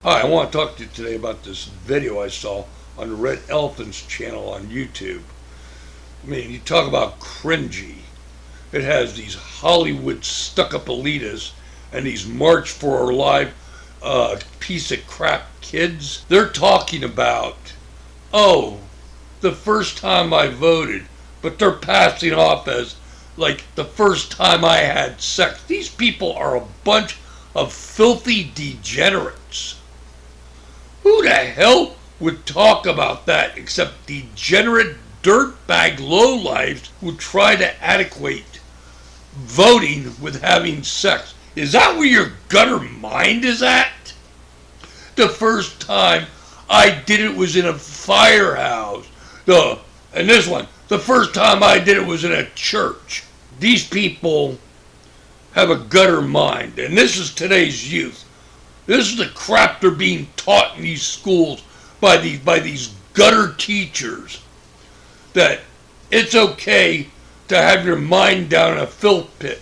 Hi, I want to talk to you today about this video I saw on the Red Elephant's channel on YouTube. I mean, you talk about cringy. It has these Hollywood stuck-up elitists and these March for Our Life piece of crap kids. They're talking about, oh, the first time I voted, but they're passing off as like the first time I had sex. These people are a bunch of filthy degenerates. Who the hell would talk about that except degenerate dirtbag lowlifes who try to adequate voting with having sex? Is that where your gutter mind is at? The first time I did it was in a firehouse. And this one, the first time I did it was in a church. These people have a gutter mind, and this is today's youth. This is the crap they're being taught in these schools by these gutter teachers. That it's okay to have your mind down in a filth pit.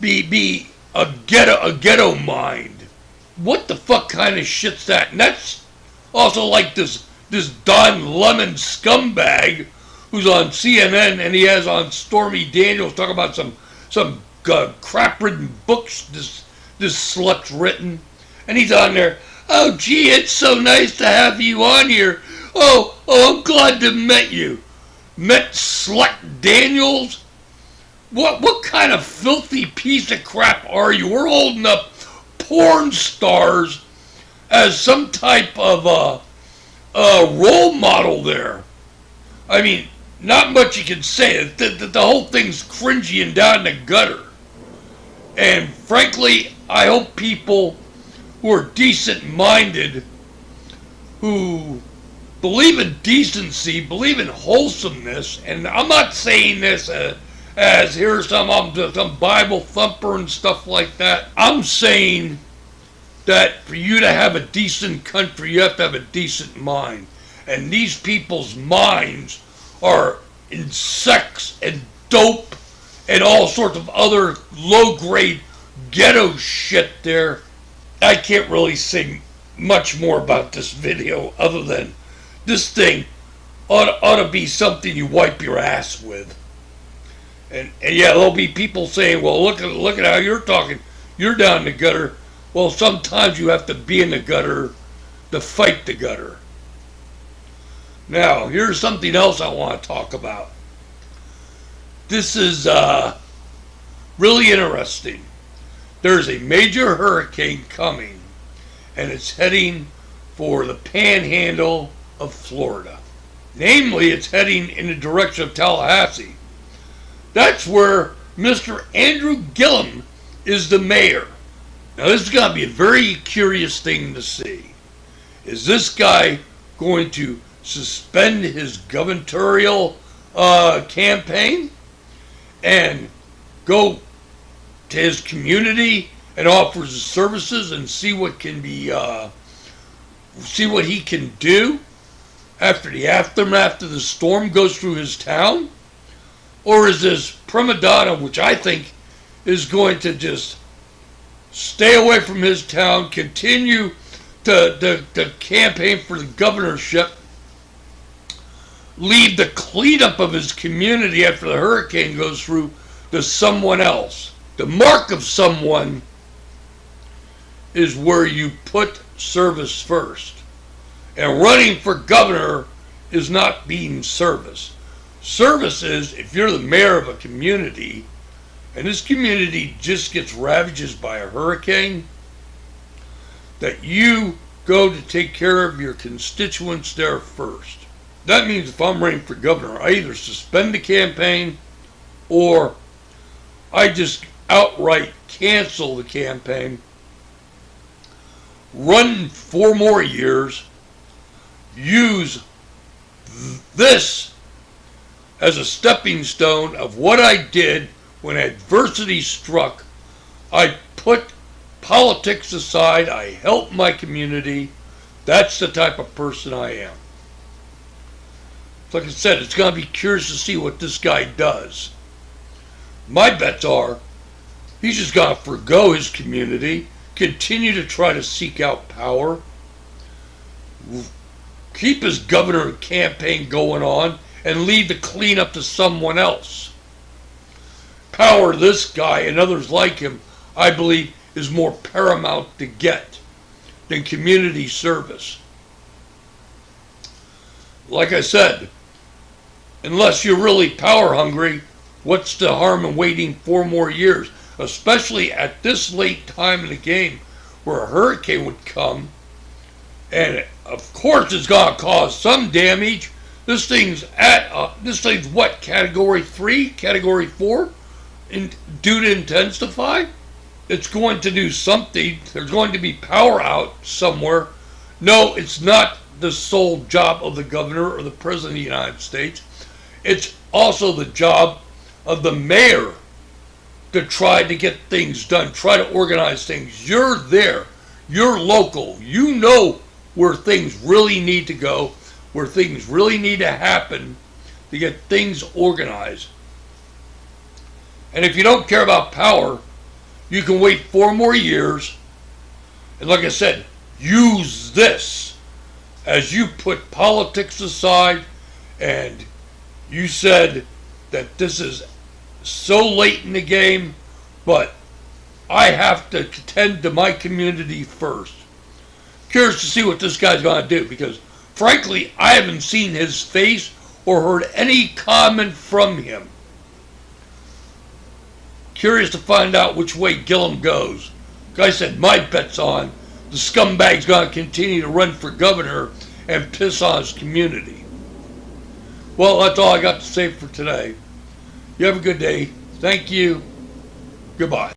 Be a ghetto mind. What the fuck kind of shit's that? And that's also like this Don Lemon scumbag who's on CNN, and he has on Stormy Daniels talking about some crap-ridden books this slut's written. And he's on there, oh gee, it's so nice to have you on here. Oh, I'm glad to met you. Met Slut Daniels? What kind of filthy piece of crap are you? We're holding up porn stars as some type of role model there. I mean, not much you can say. The whole thing's cringy and down the gutter. And frankly, I hope people who are decent-minded, who believe in decency, believe in wholesomeness, and I'm not saying this as here's some Bible thumper and stuff like that. I'm saying that for you to have a decent country, you have to have a decent mind. And these people's minds are in sex and dope and all sorts of other low-grade ghetto shit there. I can't really say much more about this video other than this thing ought to be something you wipe your ass with. And yeah, there'll be people saying, well, look at how you're talking. You're down the gutter. Well, sometimes you have to be in the gutter to fight the gutter. Now, here's something else I want to talk about. This is really interesting. There's a major hurricane coming, and it's heading for the panhandle of Florida. Namely, it's heading in the direction of Tallahassee. That's where Mr. Andrew Gillum is the mayor. Now, this is going to be a very curious thing to see. Is this guy going to suspend his gubernatorial campaign and go to his community and offers his services and see what he can do after the aftermath of the storm goes through his town? Or is this prima donna, which I think is going to just stay away from his town, continue to campaign for the governorship, leave the cleanup of his community after the hurricane goes through to someone else? The mark of someone is where you put service first. And running for governor is not being service. Service is if you're the mayor of a community and this community just gets ravaged by a hurricane, that you go to take care of your constituents there first. That means if I'm running for governor, I either suspend the campaign or I just outright cancel the campaign, run 4 more years, use this as a stepping stone of what I did when adversity struck. I put politics aside, I helped my community. That's the type of person I am. Like I said, it's going to be curious to see what this guy does. My bets are he's just going to forgo his community, continue to try to seek out power, keep his governor campaign going on and leave the cleanup to someone else. Power this guy and others like him, I believe, is more paramount to get than community service. Like I said, unless you're really power hungry, what's the harm in waiting 4 more years? Especially at this late time in the game where a hurricane would come, and of course it's going to cause some damage. This thing's what, category 3, category 4, due to intensify? It's going to do something. There's going to be power out somewhere. No, it's not the sole job of the governor or the president of the United States. It's also the job of the mayor to try to get things done, try to organize things. You're there. You're local. You know where things really need to go, where things really need to happen to get things organized. And if you don't care about power, you can wait 4 more years. And like I said, use this as you put politics aside, and you said that this is so late in the game, but I have to tend to my community first. Curious to see what this guy's going to do, because frankly, I haven't seen his face or heard any comment from him. Curious to find out which way Gillum goes. Like I said, my bet's on the scumbag's going to continue to run for governor and piss on his community. Well, that's all I got to say for today. You have a good day. Thank you. Goodbye.